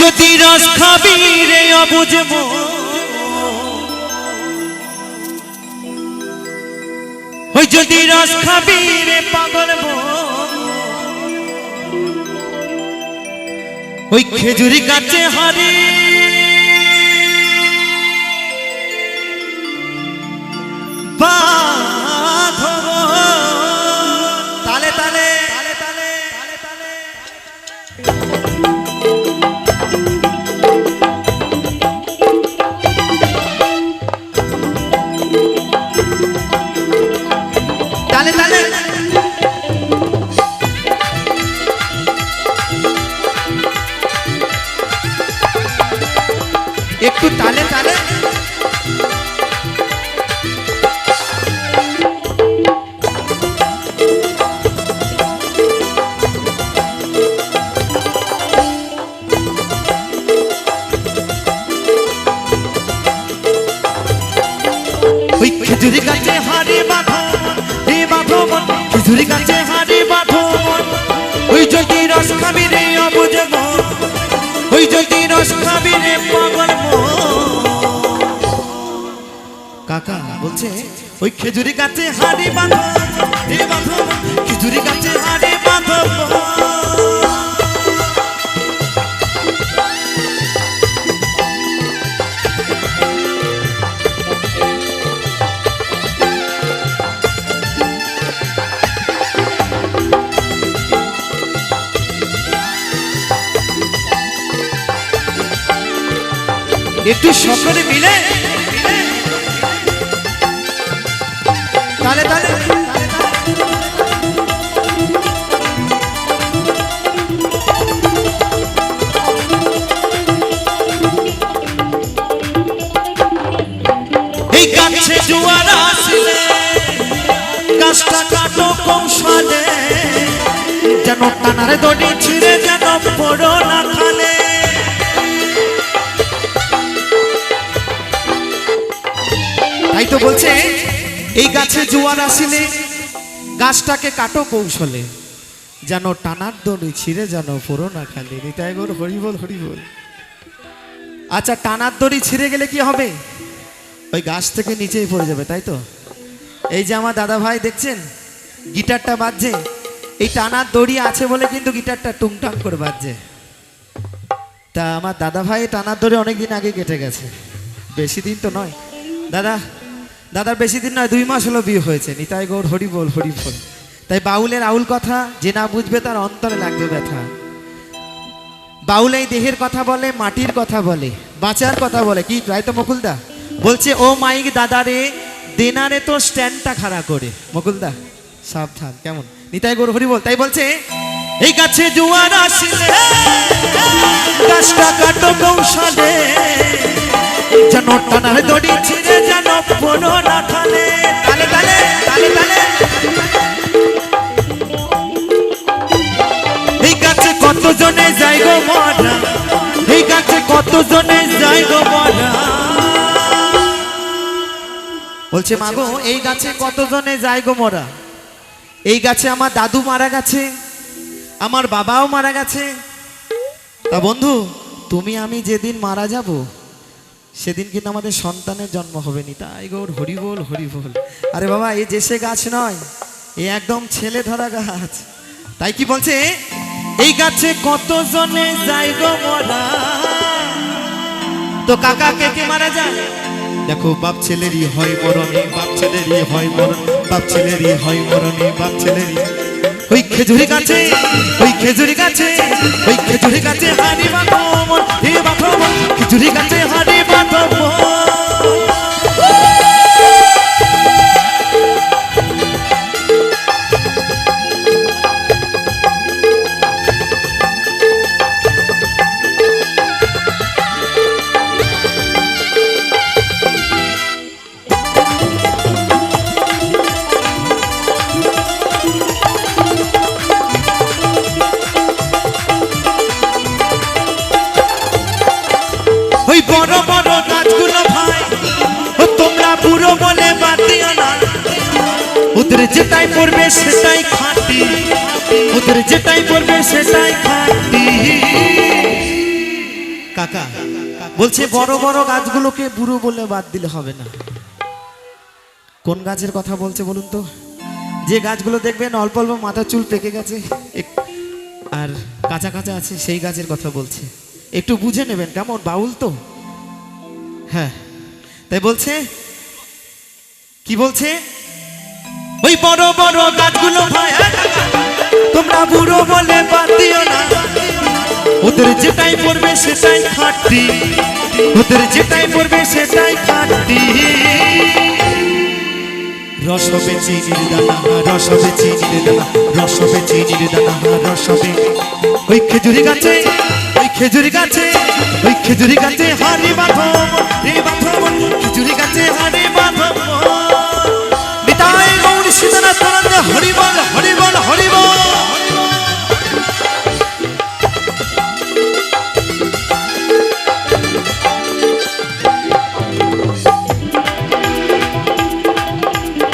যদি রস খাবি রে অবুঝবো ওই যদি রস খাবি রে পাগল ওই খেজুরি গাছে হারি বাঁধব তালে তালে তালে তালে তালে তালে তালে একটু তালে তালে ওই খেজুরি গাছে হাড়ি বাঁধো হে বাঁধো খেজুরি গাছে হাড়ি বাঁধো ওই যদি রস খাবি রে অবুঝব ওই যদি রস খাবি রে পাগল কাকা বলছে ওই খেজুরি গাছে হাড়ি বাঁধো হে বাঁধো খেজুরি গাছে হাড়ি বাঁধো একটু সকলে মিলে তালে তালে এই গাছে জোয়ার আসলে গাছটা কাটো কৌশলে যেন টানার দড়ি ছিঁড়ে যেন পড়ো না খালে তাই তো বলছে এই গাছে জোয়ার আসিলে গাছটাকে কাটো কৌশলে যেন টানার দড়ি ছিঁড়ে যেন পুরো না খালি নিতাই গৌর হরি বল হরি বল। আচ্ছা টানার দড়ি ছিঁড়ে গেলে কি হবে ওই গাছ থেকে নিচেই পড়ে যাবে তাই তো। এই যে আমার দাদা ভাই দেখছেন গিটারটা বাজছে এই টানার দড়ি আছে বলে কিন্তু গিটারটা টুংটাং করে বাজছে। তা আমার দাদা ভাই টানার দড়ি অনেকদিন আগে কেটে গেছে বেশি দিন তো নয় দাদার বেশি দিন নয় 2 মাস হলো বিয়ে হয়েছে নিতাই গৌর হরি বল হরি বল। তাই বাউলের আউল কথা যে না বুঝবে তার অন্তরে লাগবে ব্যথা। বাউল এই দেহের কথা বলে মাটির কথা বলে বাঁচার কথা বলে কি তাই তো মুকুলদা বলছে ও মাইক দাদা রে দেনারে তো স্ট্যান্ডটা খাড়া করে মুকুলদা সাবধান কেমন নিতাই গৌর হরি বল। তাই বলছে এই গাছে জোয়ার আসলে গাছটা কাটো কৌশলে যেন টানার দড়ি ছিঁড়ে যেন পড়ো না খালে তালে তালে তালে তালে এই গাছে কত জনে যাই গো মরা এই গাছে কত জনে যাই গো মরা বলছে মাগো এই গাছে কত জনে যাই গো মরা এই গাছে আমার দাদু মারা গেছে আমার বাবাও মারা গেছে। তা বন্ধু তুমি আমি যেদিন মারা যাব সেদিন কিন্তু আমাদের সন্তানের জন্ম হবে নিতাই গৌর হরি বল হরি বল। আরে বাবা এই যে সে গাছ নয় এ একদম ছেলে ধরা গাছ। তাই কি বলছে এই গাছে কত জনে যাই গো মরা তো কাকা কে কে মারা যায় দেখো বাপ ছেলেরই হয় মরণে বাপ ছেলেরই হয় মরণ বাপ ছেলেরই হয় মরণে বাপ ছেলেরই ওই খেজুরি গাছে ওই খেজুরি গাছে ওই খেজুরি গাছে হাড়ি বাঁধো মন হে বাঁধো মন খেজুরি গাছে হাড়ি বাঁধো বড় বড় গাছগুলো ভাই ও তোমরা বুড়ো বলে বাদ দিও না ওদের যেটাই পড়বে সেটাই খাঁটি ওদের যেটাই পড়বে সেটাই খাঁটি কাকা বলছে বড় বড় গাছগুলোকে বুড়ো বলে বাদ দিলে হবে না। কোন গাছের কথা বলছে বলুন তো? যে গাছগুলো দেখবেন অল্প অল্প মাথা চুল পেকে গেছে আর কাঁচা কাঁচা আছে, সেই গাছের কথা বলছে। একটু বুঝে নেবেন, কেমন বাউল তো। হ্যাঁ, তাই বলছে, কি বলছে? ওই বড় বড় গাছগুলো ভাই তোমরা বুড়ো বলে বাদ দিও না। ওদের যেটাই পড়বে সেটাই খাঁটি, ওদের যেটাই পড়বে সেটাই খাঁটি। রস হবে চিনির দানা, রস হবে চিনির দানা, রস হবে চিনির দানা, রস হবে। ওই খেজুরি গাছে, ওই খেজুরি গাছে, ওই খেজুরি গাছে হাড়ি বাঁধো রে বাঁধো, খেজুরি গাছে হাড়ি বাঁধো। নিতাই গৌর সীতানাথ হরি বল হরি বল হরি বল।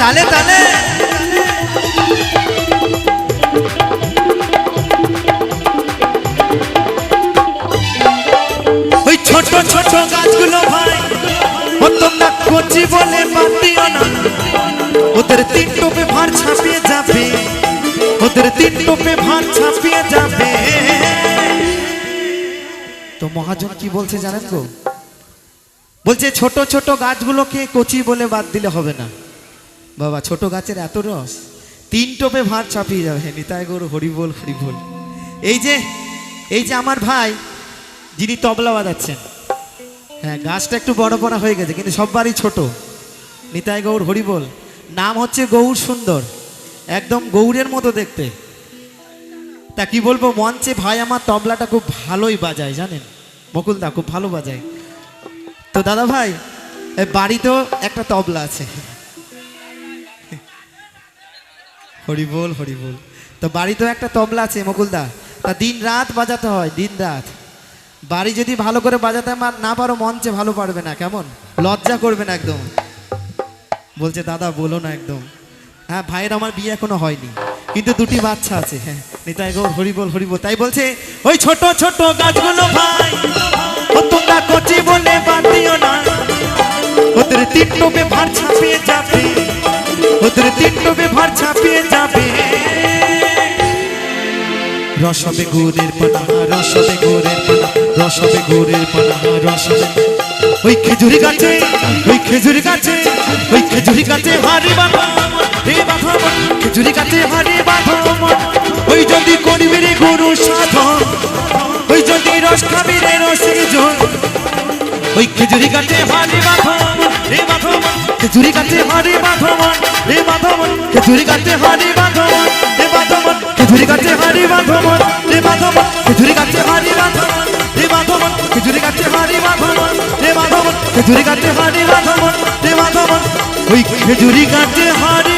তালে তালে ওই ছোট ছোট গাছগুলো ভাই ও তোমরা কচি বলে বাদ দিও না। ওদের তিন টোপে ভার ছাপিয়ে যাবে, ওদের তিন টোপে ভার ছাপিয়ে যাবে। তো মহাজন কি বলছে জানেন গো? বলছে ছোট ছোট গাছগুলোকে কচি বলে বাদ দিলে হবে না বাবা। ছোট গাছের এত রস, তিন টোপে ভার ছাপিয়ে যাবে। নিতাই গৌর হরি বল হরি বল। এই যে আমার ভাই যিনি তবলা বাজাচ্ছেন, হ্যাঁ গাছটা একটু বড় বড় হয়ে গেছে কিন্তু সববারই ছোট। নিতাই গৌর হরি বল। নাম হচ্ছে গৌর সুন্দর, একদম গৌরের মতো দেখতে। তা কি বলবো, মঞ্চে ভাই আমার তবলাটা খুব ভালোই বাজায় জানেন, মুকুলদা খুব ভালো বাজায়। তো দাদা ভাই বাড়িতেও একটা তবলা আছে। হরি বল হরি বল। তো বাড়িতেও একটা তবলা আছে মুকুলদা, তা দিন রাত বাজাতে হয়, দিন রাত। বাড়ি যদি ভালো করে বাজাতে না পারো মঞ্চে ভালো পারবে না, কেমন লজ্জা করবে না একদম। বলছে দাদা বলো না একদম। হ্যাঁ ভাইয়ের আমার বিয়ে এখনো হয়নি কিন্তু দুটি বাচ্চা আছে। হ্যাঁ নিতাই গৌর হরি বল হরি বল। তাই বলছে ওই ছোট ছোট গাছগুলো ভাই ও তোমরা কচি বলে বাদ দিও না। ওদের তিন টোপে ভার ছাপিয়ে যাবে, ওদের তিন টোপে ভার ছাপিয়ে যাবে। রস হবে গুড়ের পানা, রস হবে গুড়ের পানা, রস হবে গুড়ের পানা, রস হবে। ওই খেজুরি গাছে, ওই খেজুরি গাছে, ওই খেজুরি গাছে হাড়ি বাঁধো রে বাঁধো, খেজুরি গাছে হাড়ি বাঁধো। ওই যদি করবি রে গুরু সাধন, ওই যদি রস খাবি রে রসের জল। ওই খেজুরি গাছে হাড়ি বাঁধো রে বাঁধো, খেজুরি গাছে হাড়ি বাঁধো রে বাঁধো, খেজুরি গাছে হাড়ি বাঁধো রে বাঁধো, খেজুরি গাছে হাড়ি বাঁধো রে বাঁধো, খেজুরি গাছে হাড়ি বাঁধো রে বাঁধো, খেজুরি গাছে হাড়ি বাঁধো রে বাঁধো, খেজুরি গাছে হাড়ি বাঁধো রে বাঁধো। ওই খেজুরি গাছে হাড়ি